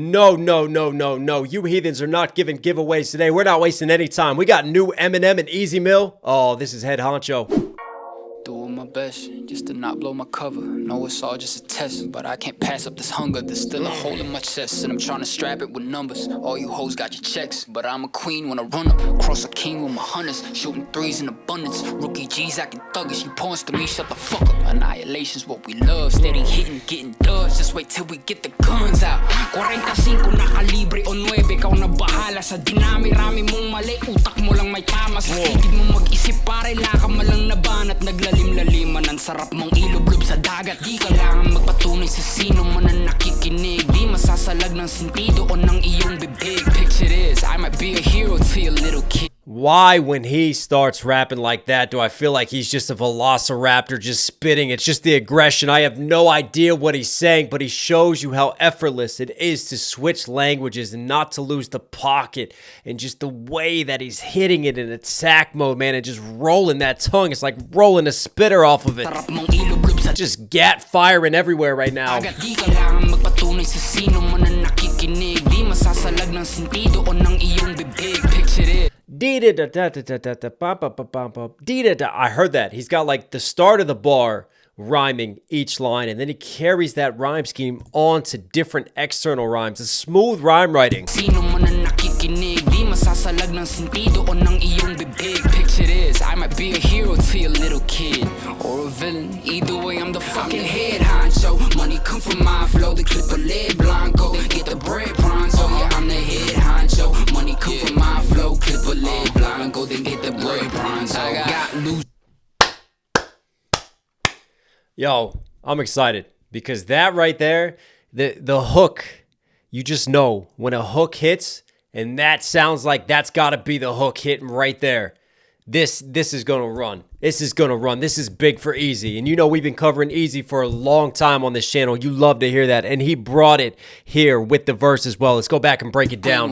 No, no, no, no, no. You heathens are not giving giveaways today. We're not wasting any time. We got new Eminem and Easy Mill. Oh, this is Head Honcho. Doing my best just to not blow my cover. Know it's all just a test, but I can't pass up this hunger. There's still a hole in my chest, and I'm trying to strap it with numbers. All you hoes got your checks, but I'm a queen when I run up. Cross a king with my hunters, shooting threes in abundance. Rookie G's acting thuggish, you pawns to me, shut the fuck up. Annihilation's what we love, steady hitting, getting dubs. Just wait till we get the guns out. 45 na kalibre o 9, ikaw na bahala sa dinami-rami mong mali. Utak mo lang may tama, sa kitid mo mag-isip pare, laka malang nabanat. Naglalim-laliman, ang sarap mong ilublob sa dagat. Di kailangan magpatunay sa sino man ang nakikinig. Di masasalag ng sentido o ng iyong bibig. Picture this, I might be a hero to your little kid. Why, when he starts rapping like that, do I feel like he's just a velociraptor just spitting? It's just the aggression. I have no idea what he's saying, but he shows you how effortless it is to switch languages and not to lose the pocket. And just the way that he's hitting it in attack mode, man, and just rolling that tongue. It's like rolling a spitter off of it. Just gat firing everywhere right now. I heard that. He's got like the start of the bar rhyming each line, and then he carries that rhyme scheme on to different external rhymes. It's smooth rhyme writing. Picture this, I might be a hero to your little kid, or a villain. Either way, I'm the fucking head honcho. Money come from my flow, the clip a lead blanco. Get the bread pronto, yeah, I'm the head honcho. Money come from my flow, clip a lead blanco. Then get the bread pronto. I got loose. Yo, I'm excited because that right there, the hook, you just know when a hook hits, and that sounds like that's got to be the hook hitting right there. This is going to run. This is going to run. This is big for Easy. And you know we've been covering Easy for a long time on this channel. You love to hear that. And he brought it here with the verse as well. Let's go back and break it down.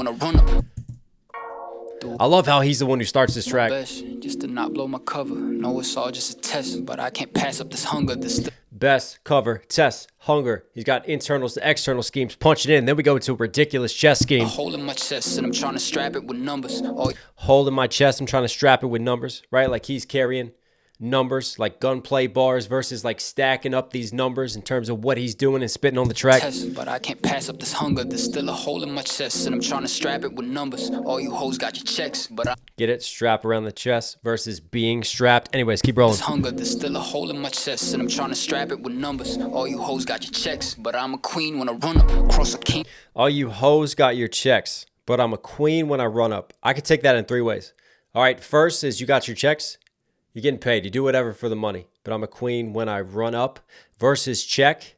I love how he's the one who starts this track. Just to not blow my cover. Know it's all just a test, but I can't pass up this hunger. Best, cover, test, hunger. He's got internals to external schemes punching in. Then we go into a ridiculous chest scheme. A hole in my chest, and I'm trying to strap it with numbers. Hole in my chest, I'm trying to strap it with numbers, right? Like he's carrying numbers, like gunplay bars versus like stacking up these numbers in terms of what he's doing and spitting on the track. But I can't pass up this hunger. There's still a hole in my chest, and I'm trying to strap it with numbers. All you hoes got your checks, but I get it? Strap around the chest versus being strapped. Anyways, keep rolling. This hunger, there's still a hole in my chest, and I'm trying to strap it with numbers. All you hoes got your checks, but I'm a queen when I run up. Cross a king. All you hoes got your checks, but I'm a queen when I run up. I could take that in 3 ways. All right, first is you got your checks. You're getting paid. You do whatever for the money. But I'm a queen when I run up. Versus check.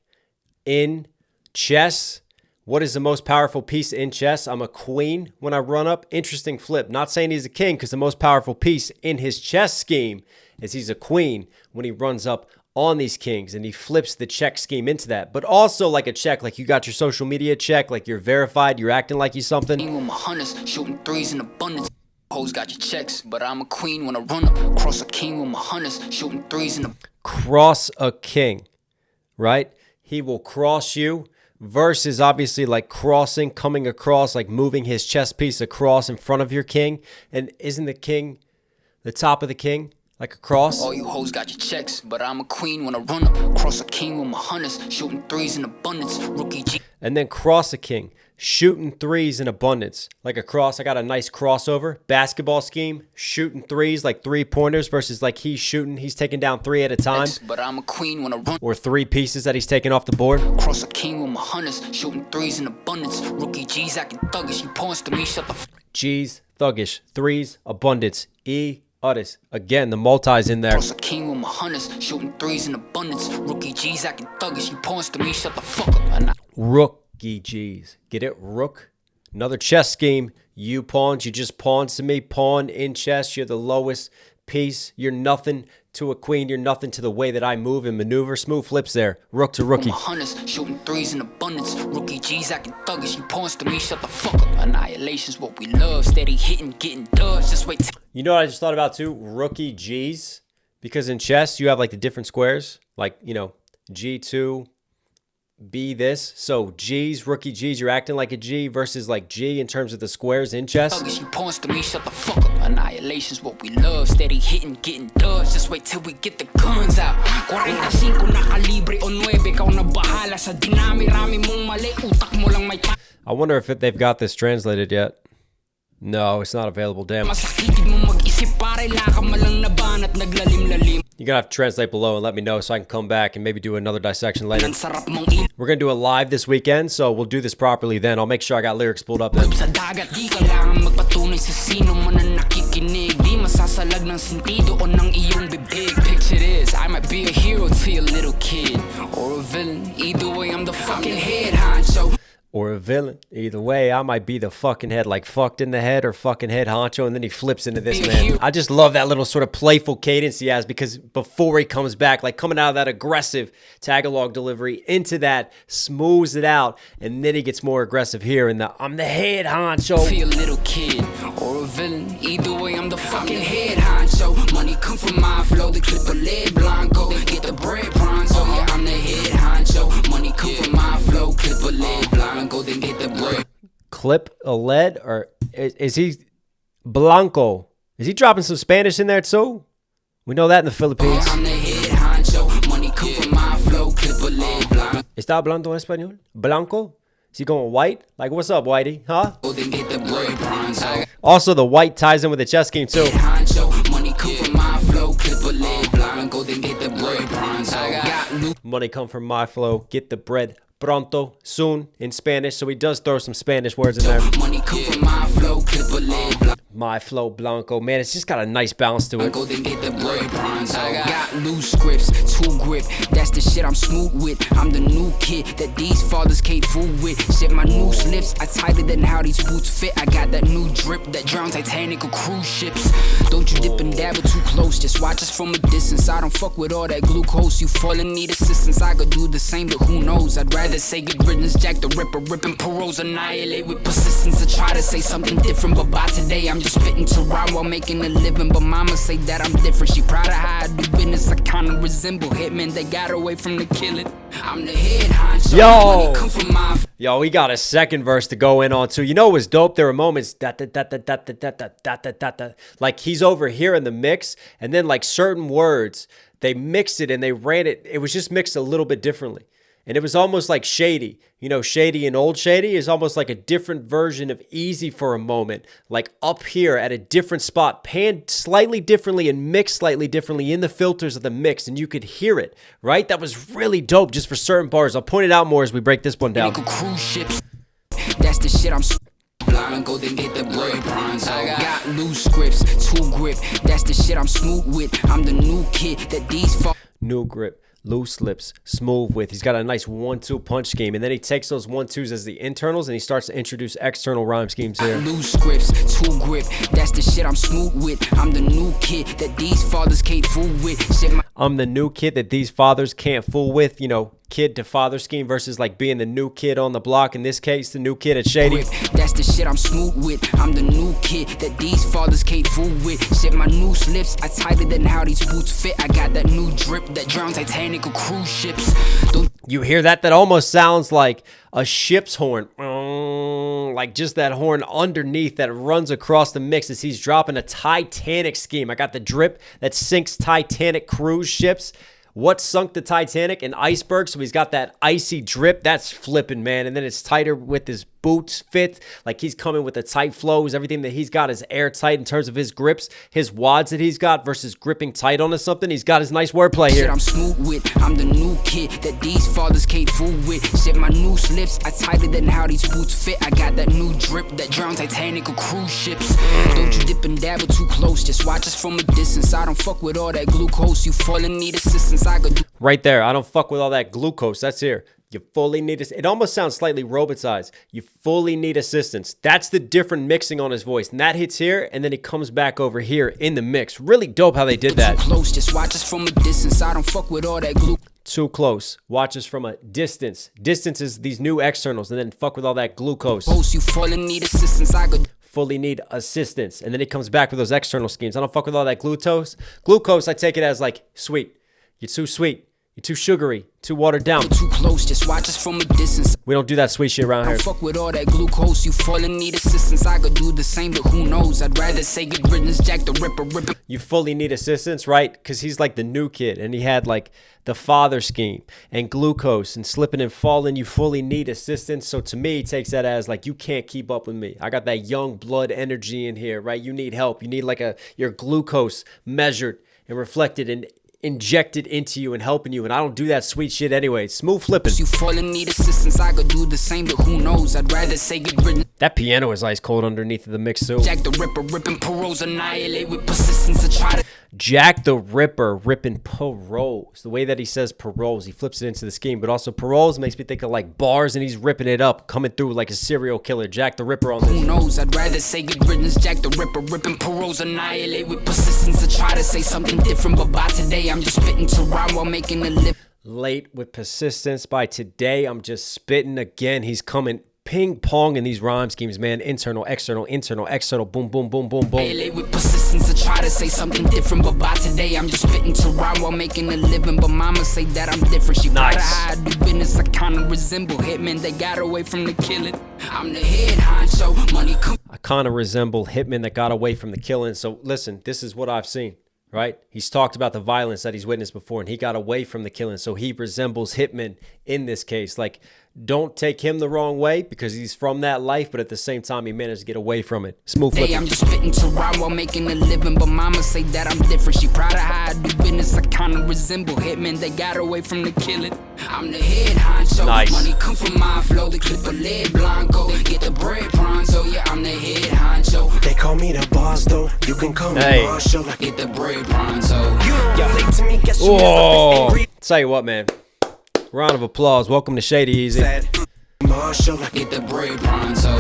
In chess. What is the most powerful piece in chess? I'm a queen when I run up. Interesting flip. Not saying he's a king because the most powerful piece in his chess scheme is he's a queen when he runs up on these kings. And he flips the check scheme into that. But also like a check. Like you got your social media check. Like you're verified. You're acting like you something. With my hunters, shooting threes in abundance. Hoes got your checks, but I'm a queen when I run up. Cross a king with my hunters, shooting threes in the... Cross a king, right? He will cross you versus obviously like crossing, coming across, like moving his chess piece across in front of your king. And isn't the king, the top of the king, like a cross? All you hoes got your checks, but I'm a queen when I run up. Cross a king with my hunters, shooting threes in abundance. Rookie G. And then cross a king. Shooting threes in abundance. Like a cross. I got a nice crossover. Basketball scheme. Shooting threes like 3-pointers versus like he's shooting. He's taking down 3 at a time. But I'm a queen when I run. Or 3 pieces that he's taking off the board. Cross a king with my hunters. Shooting threes in abundance. Rookie G's acting thuggish. You pawns to me. Shut the G's thuggish. Threes abundance. Uddis. Again, the multi's in there. Cross a king with my hunters. Shooting threes in abundance. Rookie G's acting thuggish. You pawns to me. Shut the fuck up. Rookie G's. Get it? Rook. Another chess scheme. You pawns. You just pawns to me. Pawn in chess. You're the lowest piece. You're nothing to a queen. You're nothing to the way that I move and maneuver. Smooth flips there. Rook to rookie. My hunters shooting threes in abundance. Rookie G's acting thuggish. You pawns to me. Shut the fuck up. Annihilation's what we love. Steady hitting, getting dubs. Just wait. You know what I just thought about too? Rookie G's. Because in chess, you have like the different squares. Like, you know, G2, be this. So G's, rookie G's, you're acting like a G versus like G in terms of the squares in chess. She points to me, shut the fuck up. Annihilation's what we love. Steady hitting, getting dubs. Just wait till we get the guns out. 45 na kalibre o 9. Ikaw na bahala sa dinami-rami mong mali. Utak mo lang may I wonder if they've got this translated yet. No, it's not available. Damn. You're gonna have to translate below and let me know so I can come back and maybe do another dissection later. We're gonna do it live this weekend, so we'll do this properly then. I'll make sure I got lyrics pulled up then. Picture this, I might be a hero to your little kid, or a villain. Either way, I'm the fucking head honcho. Or a villain. Either way, I might be the fucking head, like fucked in the head or fucking head honcho, and then he flips into this, man. I just love that little sort of playful cadence he has, because before he comes back, like coming out of that aggressive Tagalog delivery into that, smooths it out, and then he gets more aggressive here in the I'm the head honcho. To your little kid, or a villain. Either way, I'm the fucking head honcho. Money come from my flow, the clip a lead blanco. Get the bread pronto, yeah, I'm the head honcho. Money come from my flow, clip a lead blanco. Go then get the bread. Clip a lead, or is he Blanco? Is he dropping some Spanish in there too? We know that in the Philippines. I'm the head honcho. Money come from my flow, clip a lead blanco. Está hablando español? Blanco? Is he going white? Like, what's up, Whitey? Huh? Go then get the bread pronto. Also, the white ties in with the chess game too. Money come from my flow, clip a lead blanco. Then get the bread pronto. Money come from my flow, get the bread pronto, soon, in Spanish, so he does throw some Spanish words in there. Money come from my flow, clip a lead blanco. My flow blanco, man, it's just got a nice balance to it. Go then get the bread pronto. Got loose grips, two grip, that's the shit I'm smooth with. I'm the new kid that these fathers can't fool with. Shit, my new slips, I tighter than how these boots fit. I got that new drip that drowns Titanic or cruise ships. Don't you dip and dabble too close, just watch us from a distance. I don't fuck with all that glucose, you fall and need assistance. I could do the same, but who knows? I'd rather say get riddance, Jack the Ripper, ripping paroles, annihilate with persistence. I try to say something different, but by today I'm just spitting to rhyme while making a living. But mama say that I'm different, she proud of how I do business. I kinda resemble hitmen, they got away from the killing. I'm the head honcho. Yo, we got a second verse to go in on too. You know it was dope? There were moments like he's over here in the mix, and then like certain words, they mixed it and they ran it. It was just mixed a little bit differently. And it was almost like Shady. You know, Shady and Old Shady is almost like a different version of Easy for a moment. Like up here at a different spot, panned slightly differently and mixed slightly differently in the filters of the mix. And you could hear it, right? That was really dope just for certain bars. I'll point it out more as we break this one down. Cruise ships, that's the shit I'm go then get the bread pronto. Got loose grips, two grip, that's the shit I'm smooth with. I'm the new kid that these new grip, loose lips, smooth with. He's got a nice 1-2 punch scheme, and then he takes those 1-2s as the internals and he starts to introduce external rhyme schemes here. Loose grips, two grip, that's the shit I'm smooth with. I'm the new kid that these fathers can't fool with. Shit, I'm the new kid that these fathers can't fool with. You know, kid to father scheme versus like being the new kid on the block. In this case, the new kid at Shady. That's the shit I'm smooth with. I'm the new kid that these fathers can't fool with. Shit, my new slips, I tighter than how these boots fit. I got that new drip that drowns Titanic or cruise ships. You hear that? That almost sounds like a ship's horn. Like just that horn underneath that runs across the mix as he's dropping a Titanic scheme. I got the drip that sinks Titanic cruise ships. What sunk the Titanic? An iceberg. So he's got that icy drip. That's flipping, man. And then it's tighter with his boots fit. Like he's coming with the tight flows. Everything that he's got is airtight in terms of his grips. His wads that he's got versus gripping tight onto something. He's got his nice wordplay here. Shit, I'm smooth with. I'm the new kid that these fathers can't fool with. Shit, my new slips, I tighter than how these boots fit. I got that new drip that drowns Titanic or cruise ships. Don't you dip and dabble too close. Just watch us from a distance. I don't fuck with all that glucose. You fall and need assistance. I could do right there. I don't fuck with all that glucose. That's here. You fully need it. Almost sounds slightly robotized. You fully need assistance. That's the different mixing on his voice. And that hits here, and then he comes back over here in the mix. Really dope how they did that. Too close, just watch us from a distance. I don't fuck with all that glucose. Too close. Watch us from a distance. Distance is these new externals, and then fuck with all that glucose. You fully need assistance. I could fully need assistance. And then he comes back with those external schemes. I don't fuck with all that glucose. Glucose, I take it as like sweet. You're too sweet. You're too sugary, too watered down. Too close, just watch us from a distance. We don't do that sweet shit around here. Don't fuck with all that glucose. You fully need assistance. I could do the same, but who knows? I'd rather say get riddance, Jack the Ripper, ripping. You fully need assistance, right? Because he's like the new kid, and he had like the father scheme and glucose and slipping and falling. You fully need assistance. So to me, he takes that as like, you can't keep up with me. I got that young blood energy in here, right? You need help. You need like your glucose measured and reflected and injected into you and helping you, and I don't do that sweet shit anyway. Smooth flipping. You falling need assistance. I could do the same, but who knows? I'd rather say get rid. That piano is ice cold underneath of the mix too. Jack the Ripper ripping paroles, annihilate with persistence to try to. Jack the Ripper ripping paroles. The way that he says paroles, he flips it into the scheme, but also paroles makes me think of like bars, and he's ripping it up, coming through like a serial killer. Jack the Ripper on this. Who knows? I'd rather say get riddance. Jack the Ripper ripping paroles, annihilate with persistence to try to say something different, but by today I'm just spitting to rhyme while making a living. Late with persistence. By today I'm just spitting again. He's coming ping pong in these rhyme schemes, man. Internal, external, boom, boom, boom, boom, boom. With persistence to try to say something different, but by today I'm just spitting to rhyme while making a living. But mama say that I'm different. She proud of how I do business. I kinda resemble hitmen that got away from the killing. I'm the head honcho. Money come. I kinda resemble hitmen that got away from the killing. So listen, this is what I've seen. Right? He's talked about the violence that he's witnessed before, and he got away from the killing. So he resembles hitmen in this case. Like, don't take him the wrong way because he's from that life, but at the same time, he managed to get away from it. Smooth flipping. I'm just spitting to rhyme while making a living, but mama say that I'm different. She proud of how I do business. I kinda resemble hitmen that got away from the killing. I'm the head honcho. Nice. Money come from my flow. The clip a lead blanco. Get the bread pronto. Yeah, I'm the head honcho. They call me the boss though. You can call me Honcho. Like get the bread pronto. You don't relate to me. Guess you never been angry. Tell you what, man. Round of applause. Welcome to Shady Easy. Marshall, like get the bread pronto.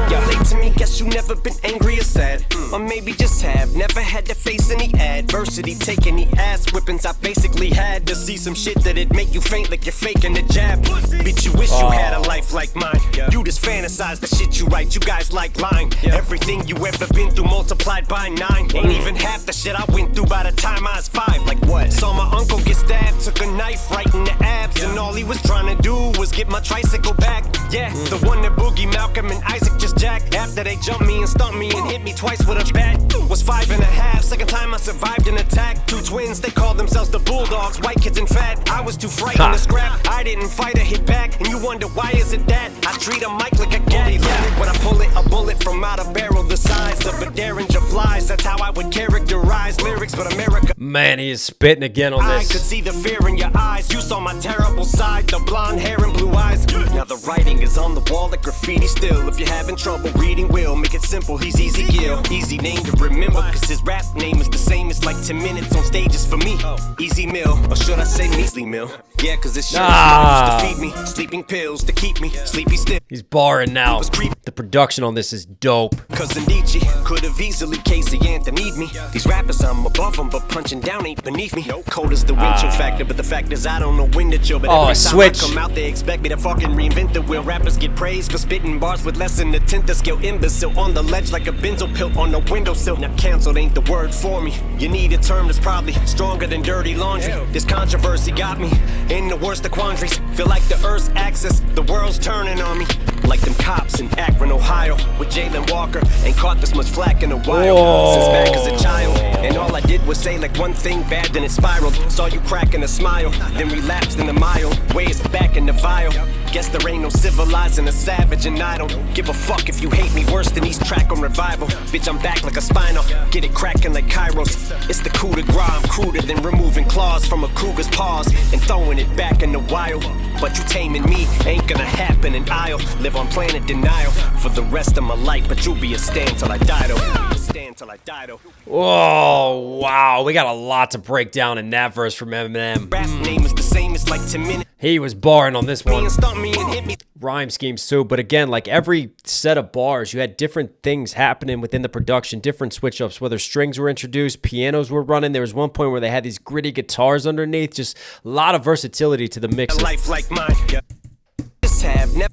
Y'all late to me, guess you never been angry or sad. Or maybe just have never had to face any adversity. Take any ass whippings I basically had to see some shit that'd make you faint like you're faking a jab. Bitch, you wish you had a life like mine. You just fantasize the shit you write, you guys like lying. Everything you ever been through multiplied by 9. Ain't even half the shit I went through by the time I was 5. Like what? Saw my uncle get stabbed, took a knife right in the abs, and all he was trying to do was get my tricycle back. Yeah, the one that Boogie, Malcolm, and Isaac just jacked. After they jumped me and stumped me and hit me twice with a bat. Was 5.5, second time I survived an attack. 2 twins, they called themselves the Bulldogs. White kids and fat, I was too frightened to scrap. I didn't fight or hit back, and you wonder why is it that I treat a mic like a gat. Yeah, when I pull it, a bullet from out a barrel the size of a derringer flies. That's how I would characterize lyrics, but America. Man, he is spitting again on I this. could see the fear in your eyes. You saw my terrible side, the blonde hair and blue eyes. Now the writing is on the wall like graffiti still. If you're having trouble reading, will make it simple. He's Easy Gill, easy name to remember, cause his rap name is the same. It's like 10 minutes on stages for me. Easy Mill, or should I say Measly Mill? Yeah, cause it's shit used to feed me. Sleeping pills to keep me sleepy still. He's barring now. The production on this is dope. Cousin Nietzsche could have easily Casey Anthony'd me. These rappers, I'm above them, but punching down ain't beneath me. Cold as the wind chill factor, but the fact is I don't know when to chill. But every time switch. I come out, they expect me to fucking reinvent the wheel. Rappers get praised for spitting bars with less than a tenth of skill. Imbecile on the ledge like a benzo pill on a windowsill. Now canceled ain't the word for me. You need a term that's probably stronger than dirty laundry. This controversy got me in the worst of quandaries. Feel like the earth's axis, the world's turning on me. Like them cops in Akron, Ohio, with Jalen Walker. Ain't caught this much flack in a while. Since back as a child. And all I did was say like one thing bad, then it spiraled. Saw you cracking a smile, then relapsed in a mild ways back in the vial. Guess there ain't no civilizing a savage, and I don't give a fuck if you hate me worse than East Track on Revival. Bitch, I'm back like a spinal, get it cracking like Kairos. It's the coup de grace, I'm cruder than removing claws from a cougar's paws and throwing it back in the wild. But you taming me ain't gonna happen, and I'll live on planet denial for the rest of my life. But you'll be a stand till I die though. Stand till I die though. Whoa, wow, we got a lot to break down in that verse from Eminem. Rap name is the same, it's like 10 minutes. He was barring on this one. Me and hit me. Rhyme schemes too, but again, like every set of bars, you had different things happening within the production, different switch ups, whether strings were introduced, pianos were running. There was one point where they had these gritty guitars underneath, just a lot of versatility to the mix. Life like mine. Just have never.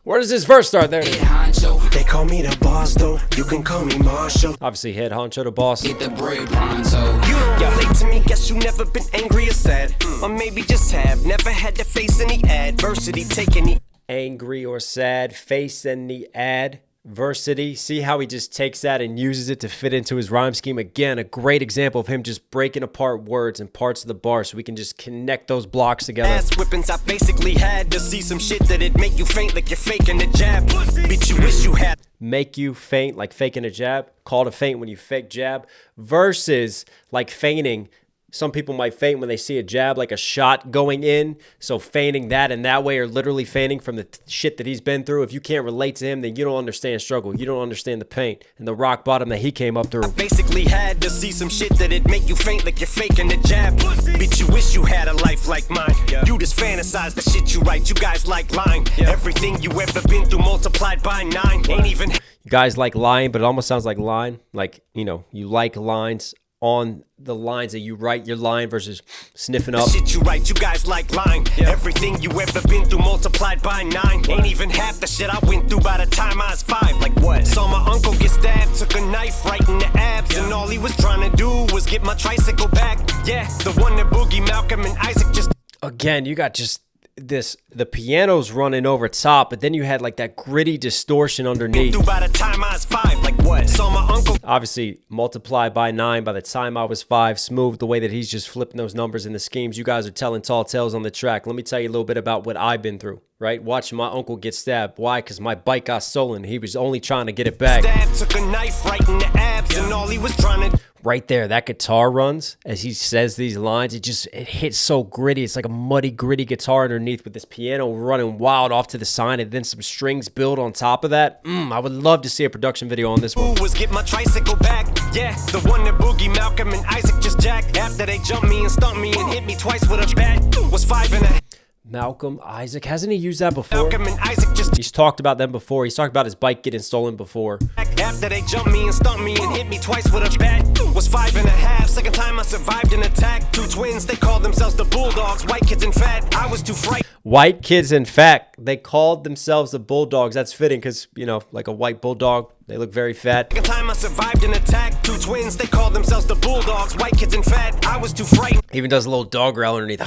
Where does this verse start there? They call me the boss though, you can call me Marshall. Obviously, head honcho the boss. Get the bread, Honcho. You don't relate to me, guess you never been angry or sad. Or maybe just have, never had to face any adversity, take any Angry or sad, face any adversity. See how he just takes that and uses it to fit into his rhyme scheme. Again, a great example of him just breaking apart words and parts of the bar so we can just connect those blocks together. ass whippings. I basically had to see some shit that'd make you faint like you're faking a jab. Bitch, you wish you had. Make you faint like faking a jab. Called a faint when you fake jab. Versus like feigning. Some people might faint when they see a jab, like a shot going in. So feigning that in that way, or literally feigning from the shit that he's been through. If you can't relate to him, then you don't understand struggle. You don't understand the pain and the rock bottom that he came up through. Basically had to see some shit that'd make you faint like you're faking a jab. Bitch, you wish you had a life like mine. You just fantasize the shit you write. You guys like lying. Everything you ever been through multiplied by 9. Ain't even. You guys like lying, but it almost sounds like line. Like, you know, you like lines on the lines that you write your line versus sniffing up. Shit you write, you guys like lying. Everything you ever been through multiplied by 9. Ain't even half the shit I went through by the time I was 5. Like what? Saw my uncle get stabbed, took a knife right in the abs, and all he was trying to do was get my tricycle back. Yeah, the one that Boogie, Malcolm, and Isaac just. Again, you got just this, the piano's running over top, but then you had like that gritty distortion underneath. By the time I was 5, like what? Saw my uncle. Obviously, multiply by 9 by the time I was 5. Smooth the way that he's just flipping those numbers in the schemes. You guys are telling tall tales on the track. Let me tell you a little bit about what I've been through, right? Watching my uncle get stabbed. Why? Because my bike got stolen. He was only trying to get it back. Stabbed, took a knife right in the abs, and all he was trying to. Right there, that guitar runs as he says these lines. It hits so gritty. It's like a muddy, gritty guitar underneath with this piano running wild off to the side, and then some strings build on top of that. I would love to see a production video on this one. Was get my tricycle back. Yeah, the one that Boogie, Malcolm, and Isaac just jacked. After they jumped me and stumped me and hit me twice with a bat. Was 5 and a. Malcolm, Isaac, hasn't he used that before? Malcolm and Isaac just. He's talked about them before. He's talked about his bike getting stolen before. After they jumped me and stumped me and hit me twice with a bat. Was 5 and a half. Second time I survived an attack. 2 twins, they called themselves the Bulldogs. White kids and fat. I was too frightened. White kids and fat. They called themselves the Bulldogs. That's fitting because, you know, like a white bulldog, they look very fat. Second time I survived an attack. 2 twins, they called themselves the Bulldogs. White kids and fat. I was too frightened. Even does a little dog growl underneath.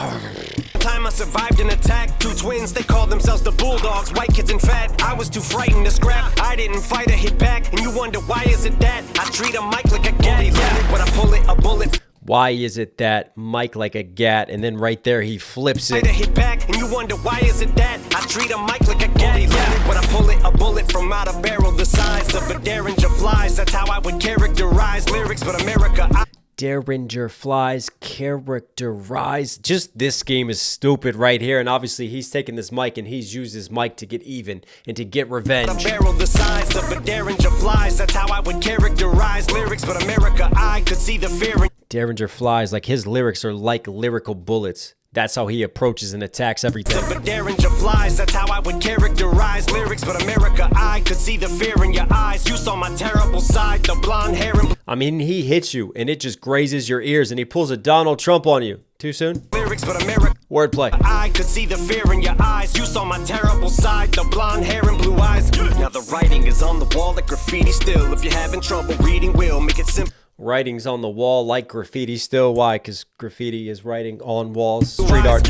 Time I survived an attack. 2 twins, they called themselves the Bulldogs. White kids and fat. I was too frightened to scrap. I didn't fight or hit back. And you wonder why is it that I treat a mic like a gat. When I pull it, a bullet. Why is it that mic like a gat? And then right there he flips it. Hit back, and you wonder why is it that I treat a mic like a gat. When I pull it, a bullet from out a barrel the size of a Derringer flies. That's how I would characterize lyrics, but America. Derringer flies, characterized. Just this scheme is stupid right here. And obviously he's taking this mic and he's used his mic to get even and to get revenge. A barrel the size of a Derringer flies. That's how I would characterize lyrics, but America, I could see the fear in. Derringer flies, like his lyrics are like lyrical bullets. That's how he approaches and attacks everything. Of a Derringer flies. That's how I would characterize lyrics, but America, I could see the fear in your eyes. You saw my terrible side, the blonde hair and. I mean, he hits you and it just grazes your ears and he pulls a Donald Trump on you. Too soon? Lyrics, but America. Wordplay. I could see the fear in your eyes. You saw my terrible side, the blonde hair and blue eyes. Now the writing is on the wall like graffiti still. If you're having trouble reading, we'll make it simple. Writing's on the wall like graffiti still. Why? Because graffiti is writing on walls. Street art.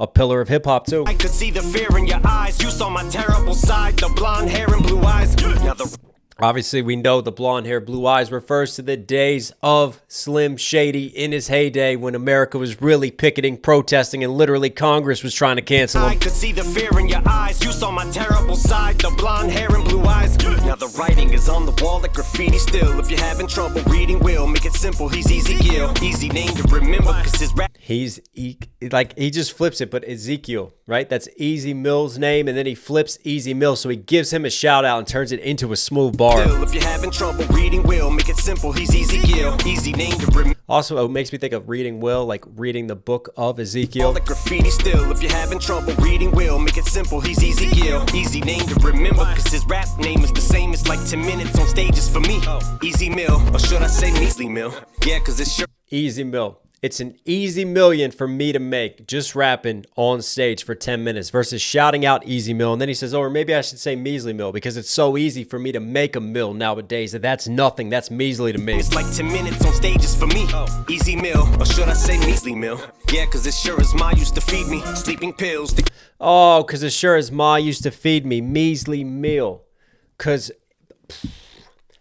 A pillar of hip hop too. I could see the fear in your eyes. You saw my terrible side, the blonde hair and blue eyes. Now the. Obviously, we know the blonde hair, blue eyes refers to the days of Slim Shady in his heyday when America was really picketing, protesting, and literally Congress was trying to cancel him. I could see the fear in your eyes. You saw my terrible side, the blonde hair and blue eyes. Now the writing is on the wall like graffiti still. If you're having trouble reading, we'll make it simple. He's Ezekiel. Easy name to remember because his rap. He's like he just flips it, but Ezekiel, right? That's Easy Mill's name, and then he flips Easy Mill, so he gives him a shout out and turns it into a smooth bar. If you're having trouble reading, we'll make it simple. He's Ezekiel. Easy name to remember. Also, it makes me think of reading Will, like reading the book of Ezekiel. All the graffiti still. If you're having trouble reading, we'll make it simple. He's Ezekiel. Easy name to remember because his rap name is the same. It's like 10 minutes on stages for me. Easy Mill, or should I say Measly Mill? Yeah, because it's sure. Easy Mill. It's an easy million for me to make just rapping on stage for 10 minutes versus shouting out easy mill. And then he says, oh, or maybe I should say measly mill because it's so easy for me to make a mill nowadays that that's nothing. That's measly to me. It's like 10 minutes on stages for me. Easy mill, or should I say measly mill? Yeah, cause it sure as ma used to feed me sleeping pills. Oh, cause it sure as ma used to feed me measly meal. Cause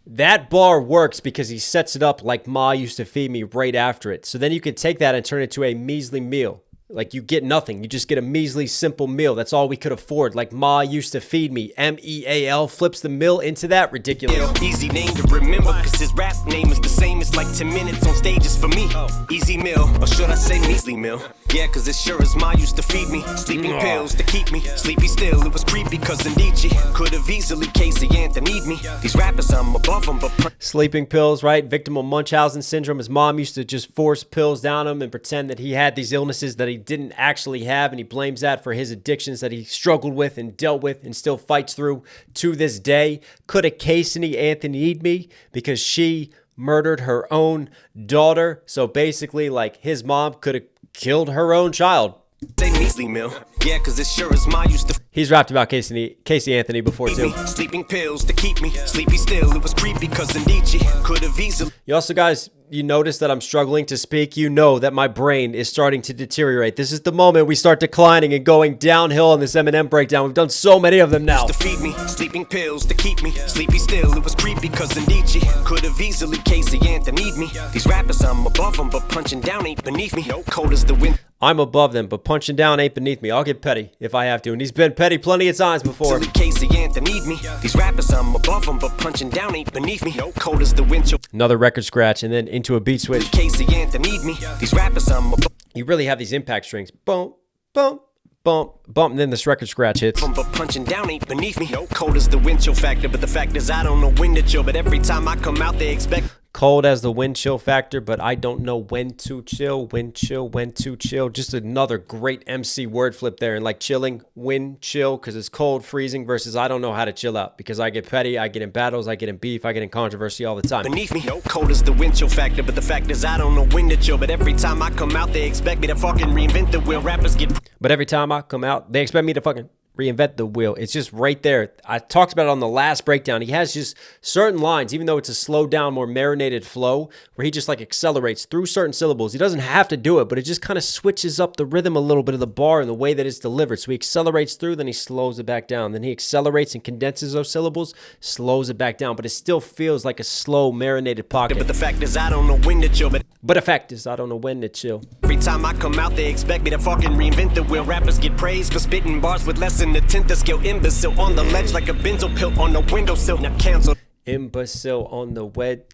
that bar works because he sets it up like ma used to feed me right after it. So then you can take that and turn it to a measly meal. Like you get nothing. You just get a measly, simple meal. That's all we could afford. Like ma used to feed me. M-E-A-L flips the mill into that. Ridiculous. Easy name to remember cause his rap name is the same. It's like 10 minutes on stages for me. Easy meal, or should I say measly meal? Yeah, cause it sure as ma used to feed me sleeping pills to keep me sleepy still. It was creepy cause indeed she could have easily Casey Anthony'd me. These rappers, I'm above them, but sleeping pills, right? Victim of Munchausen syndrome. His mom used to just force pills down him and pretend that he had these illnesses that he didn't actually have, and he blames that for his addictions that he struggled with and dealt with and still fights through to this day. Could have Casey Anthony'd me because she murdered her own daughter. So basically, like, his mom could have killed her own child. say measly mill. Yeah, cause it sure as ma used to. He's rapped about Casey Anthony before too. Sleeping pills to keep me sleepy still. It was creepy cause indeed she could have easily. You also, guys, you notice that I'm struggling to speak. You know that my brain is starting to deteriorate. This is the moment we start declining and going downhill on this Eminem breakdown. We've done so many of them now. To feed me sleeping pills to keep me sleepy still. It was creepy cause indeed she could have easily Casey Anthony'd me. These rappers, I'm above them, but punching down ain't beneath me. Cold as the wind. I'm above them, but punching down ain't beneath me. I'll get petty if I have to, and he's been petty plenty of times before. Casey Anthony'd me. These rappers, I'm above them, but punching down ain't beneath me. Cold as the wind. Another record scratch, and then into a beat switch. Casey Anthony'd me. These rappers, I'm above. You really have these impact strings. Bump, bump, bump, bump, and then this record scratch hits. But punching down ain't beneath me. Cold as the wind chill factor, but the fact is I don't know when to chill. But every time I come out, they expect. Cold as the wind chill factor, but I don't know when to chill, when to chill. Just another great MC word flip there. And like chilling, when chill, because it's cold, freezing versus I don't know how to chill out because I get petty, I get in battles, I get in beef, I get in controversy all the time. Beneath me, cold as the wind chill factor, but the fact is I don't know when to chill. But every time I come out, they expect me to fucking reinvent the wheel. Rappers get. But every time I come out, they expect me to fucking reinvent the wheel. It's just right there. I talked about it on the last breakdown. He has just certain lines, even though it's a slowed down, more marinated flow, where he just like accelerates through certain syllables. He doesn't have to do it, but it just kind of switches up the rhythm a little bit of the bar and the way that it's delivered. So he accelerates through, then he slows it back down. Then he accelerates and condenses those syllables, slows it back down. But it still feels like a slow, marinated pocket. But the fact is I don't know when to chill. But the fact is I don't know when to chill. Every time I come out, they expect me to fucking reinvent the wheel. Rappers get praised for spitting bars with less than a tenth of skill. Imbecile on the ledge like a benzo pill on the windowsill. Now canceled. Imbecile on the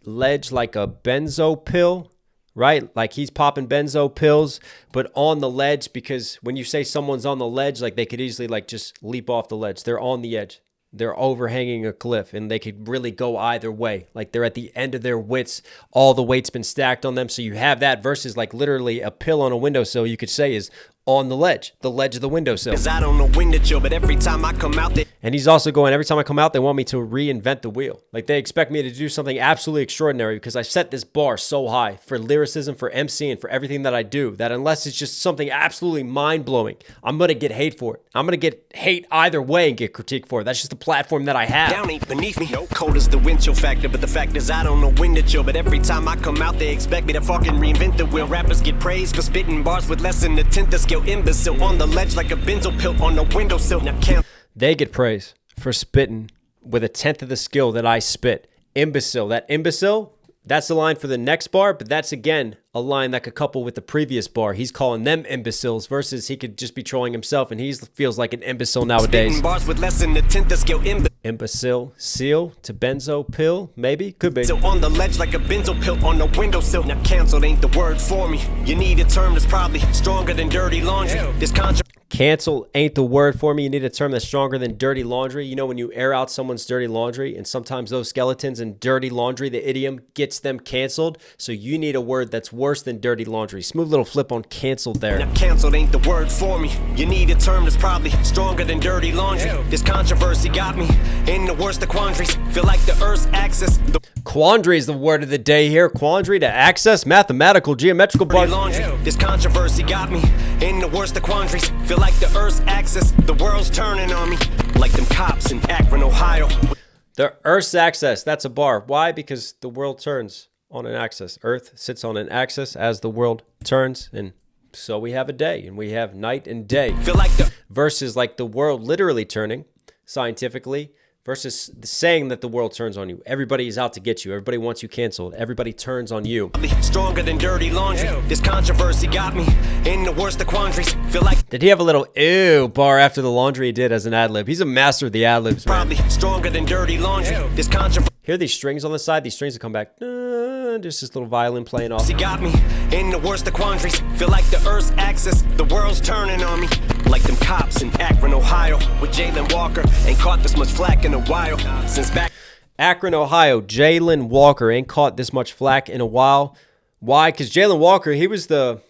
ledge like a benzo pill, right? Like he's popping benzo pills, but on the ledge, because when you say someone's on the ledge, like they could easily like just leap off the ledge. They're on the edge. They're overhanging a cliff, and they could really go either way. Like they're at the end of their wits. All the weight's been stacked on them. So you have that versus like literally a pill on a windowsill, you could say is on the ledge of the windowsill. Cause I don't know when to chill, but every time I come out, and he's also going, every time I come out, they want me to reinvent the wheel. Like they expect me to do something absolutely extraordinary because I set this bar so high for lyricism, for MCing, for everything that I do, that unless it's just something absolutely mind-blowing, I'm going to get hate for it. I'm going to get hate either way and get critiqued for it. That's just the platform that I have. Down ain't beneath me. Cold as the wind chill factor, but the fact is I don't know when to chill. But every time I come out, they expect me to fucking reinvent the wheel. Rappers get praised for spitting bars with less than a tenth of skill. Imbecile on the ledge like a benzo pill on the windowsill. Now can't. They get praise for spitting with a tenth of the skill that I spit. Imbecile. That imbecile, that's the line for the next bar, but that's again a line that could couple with the previous bar. He's calling them imbeciles versus he could just be trolling himself, and he feels like an imbecile nowadays. Spitting bars with less than a tenth of skill. Imbecile, seal to benzo pill, maybe, could be. So on the ledge like a benzo pill on the windowsill. Now canceled ain't the word for me. You need a term that's probably stronger than dirty laundry. This Cancel ain't the word for me. You need a term that's stronger than dirty laundry. You know, when you air out someone's dirty laundry, and sometimes those skeletons and dirty laundry, the idiom gets them canceled. So you need a word that's worse than dirty laundry. Smooth little flip on canceled there. Now canceled ain't the word for me. You need a term that's probably stronger than dirty laundry. This controversy got me in the worst of quandaries. Feel like the earth's axis. Quandary is the word of the day here. Quandary to access mathematical, geometrical bar. This controversy got me in the worst of quandaries. Feel like the earth's axis, the world's turning on me. Like them cops in Akron, Ohio. The earth's axis, that's a bar. Why? Because the world turns on an axis. Earth sits on an axis as the world turns, and so we have a day, and we have night and day. Feel like the versus like the world literally turning scientifically versus saying that the world turns on you. Everybody is out to get you. Everybody wants you canceled. Everybody turns on you. Stronger than dirty laundry. This controversy got me in the worst of quandaries. Feel like did he have a little ew bar after the laundry he did as an ad-lib? He's a master of the ad-libs, man. Probably stronger than dirty laundry. This controversy. Hear these strings on the side? These strings will come back. Just this little violin playing off. He got me in the worst of quandaries. Feel like the earth's axis, the world's turning on me. Like them cops in Akron, Ohio, with Jalen Walker. Ain't caught this much flack in a while. Since back Akron, Ohio, Jalen Walker ain't caught this much flack in a while. Why? Because Jalen Walker, he was the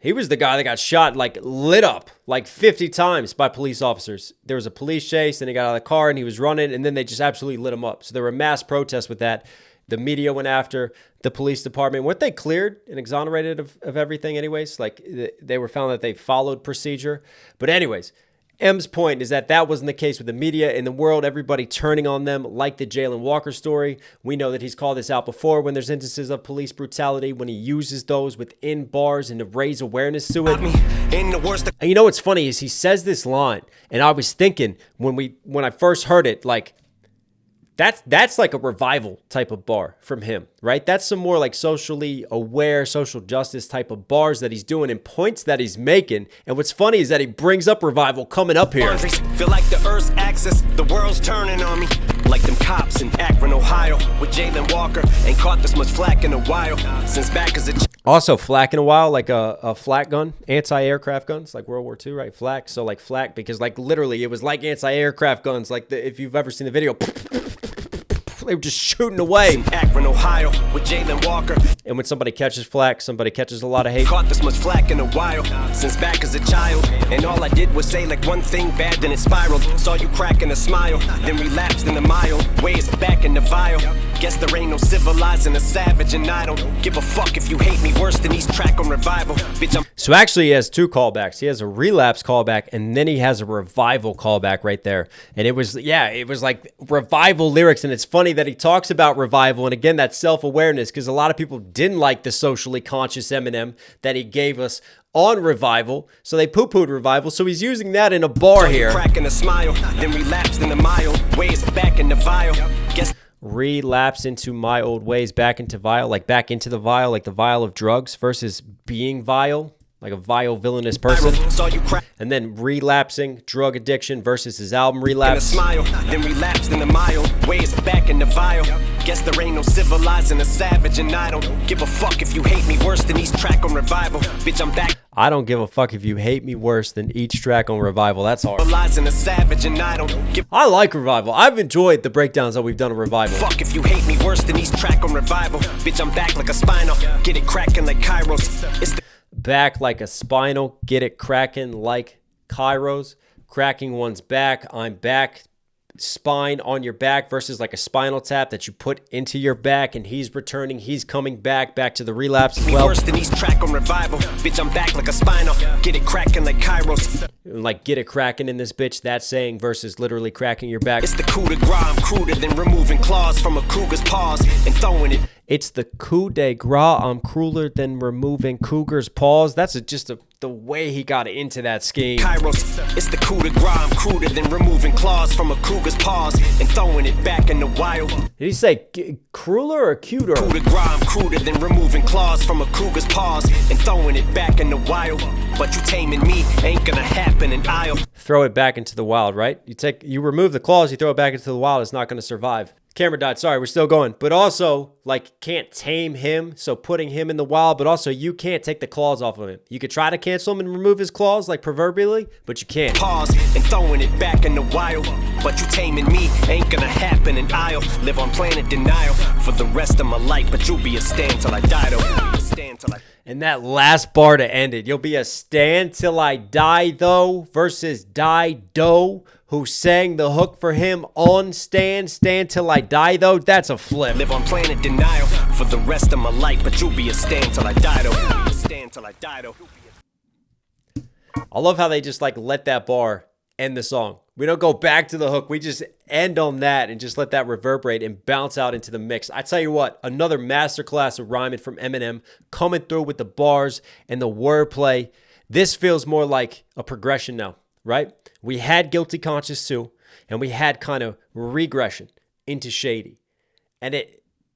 guy that got shot, like lit up like 50 times by police officers. There was a police chase, and he got out of the car, and he was running, and then they just absolutely lit him up. So there were mass protests with that. The media went after the police department. Weren't they cleared and exonerated of everything anyways? Like they were found that they followed procedure. But anyways, M's point is that that wasn't the case with the media in the world. Everybody turning on them like the Jalen Walker story. We know that he's called this out before when there's instances of police brutality, when he uses those within bars and to raise awareness to it. And you know what's funny is he says this line, and I was thinking when I first heard it, like, That's like a revival type of bar from him, right? That's some more like socially aware, social justice type of bars that he's doing and points that he's making. And what's funny is that he brings up revival coming up here. Feel like the earth's axis, the world's turning on me. Like them cops in Akron, Ohio, with Jalen Walker. Ain't caught this much flack in a while. Since back as a also flak in a while, like a flak gun, anti-aircraft guns, like World War II, right? Flak, so like flak, because like literally it was like anti-aircraft guns. Like if you've ever seen the video, they were just shooting away. Akron, Ohio, with Jalen Walker. And when somebody catches flack, somebody catches a lot of hate. Caught this much flack in a while, since back as a child. And all I did was say like one thing bad, then it spiraled. Saw you cracking a smile, then relapsed in the mild ways back in the vial. Guess there ain't no civilizing a savage, and I don't give a fuck if you hate me worse than he's track on revival. Bitch, I'm so actually he has two callbacks. He has a relapse callback, and then he has a revival callback right there. And it was like revival lyrics, and it's funny that he talks about revival, and again, that self-awareness, because a lot of people didn't like the socially conscious Eminem that he gave us on revival, so they poo-pooed revival, so he's using that in a bar here. Cracking a smile, then relapsed in the mild ways back in the vial. Guess relapse into my old ways, back into vial, like back into the vial, like the vial of drugs versus being vile, like a vile villainous person. And then relapsing, drug addiction versus his album Relapse. Smile, then relapsed in the mild ways back in the vial. Guess there ain't no civilizing a savage, and I don't give a fuck if you hate me worse than each track on revival. Bitch, I'm back. I don't give a fuck if you hate me worse than each track on revival. That's hard. A savage, and I don't give. I like revival. I've enjoyed the breakdowns that we've done on revival. Fuck if you hate me worse than each track on revival. Bitch, I'm back like a spinal. Get it cracking like Kairos. It's the back like a spinal, get it cracking like Kairos. Cracking one's back, I'm back. Spine on your back versus like a spinal tap that you put into your back, and he's returning, he's coming back to the relapse as well. Worse than each track on revival. Bitch, I'm back like a spinal. Get it cracking like Kairos. Like get it cracking in this bitch, that saying versus literally cracking your back. It's the coup de grace, I'm cruder than removing claws from a cougar's paws and throwing it. It's the coup de grace, I'm crueler than removing cougar's paws. That's the way he got into that scheme. Kairos, it's the coup de grace, I'm cruder than removing claws from a cougar's paws and throwing it back in the wild. Did he say crueler or cuter? Coup de grace, I'm cruder than removing claws from a cougar's paws and throwing it back in the wild. But you taming me ain't gonna happen, and I'll throw it back into the wild, right? You remove the claws, you throw it back into the wild, it's not gonna survive. Camera died. Sorry, we're still going. But also, like, can't tame him. So putting him in the wild. But also, you can't take the claws off of him. You could try to cancel him and remove his claws, like proverbially, but you can't. Pause and throwing it back in the wild. But you taming me ain't gonna happen, and I'll live on planet denial for the rest of my life. But you'll be a stand till I die, though. Stand till I. And that last bar to end it. You'll be a stand till I die, though, versus Die Doe, who sang the hook for him on Stand Till I Die, though. That's a flip. Live on planet denial for the rest of my life, but you'll be a stand till I die, though. Stand till I die, though. I love how they just like let that bar end the song. We don't go back to the hook. We just end on that and just let that reverberate and bounce out into the mix. I tell you what, another masterclass of rhyming from Eminem, coming through with the bars and the wordplay. This feels more like a progression now, right? We had Guilty Conscience too, and we had kind of regression into Shady. And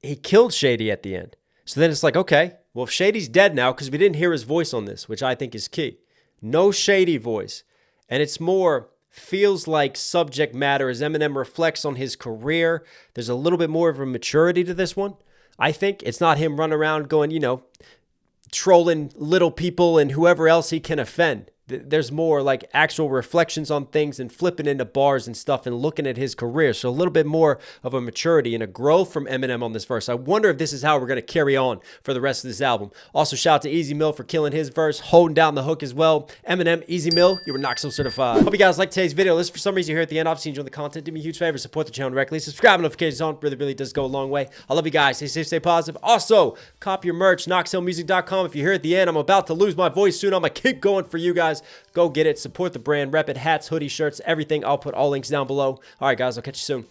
he killed Shady at the end. So then it's like, okay, well, if Shady's dead now, because we didn't hear his voice on this, which I think is key. No Shady voice. And it's more, feels like subject matter as Eminem reflects on his career. There's a little bit more of a maturity to this one. I think it's not him running around going, trolling little people and whoever else he can offend. There's more like actual reflections on things and flipping into bars and stuff and looking at his career. So a little bit more of a maturity and a growth from Eminem on this verse. I wonder if this is how we're going to carry on for the rest of this album. Also, shout out to Easy Mill for killing his verse, holding down the hook as well. Eminem, Easy Mill, you were Knox certified. Hope you guys liked today's video. Listen, for some reason you're here at the end. Obviously, enjoy the content. Do me a huge favor. Support the channel directly. Subscribe, notifications on. Really does go a long way. I love you guys. Stay safe, stay positive. Also, cop your merch, knoxhillmusic.com. If you're here at the end, I'm about to lose my voice soon. I'm going to keep going for you guys. Go get it. Support the brand. Rep it. Hats, hoodies, shirts, everything. I'll put all links down below. All right, guys. I'll catch you soon.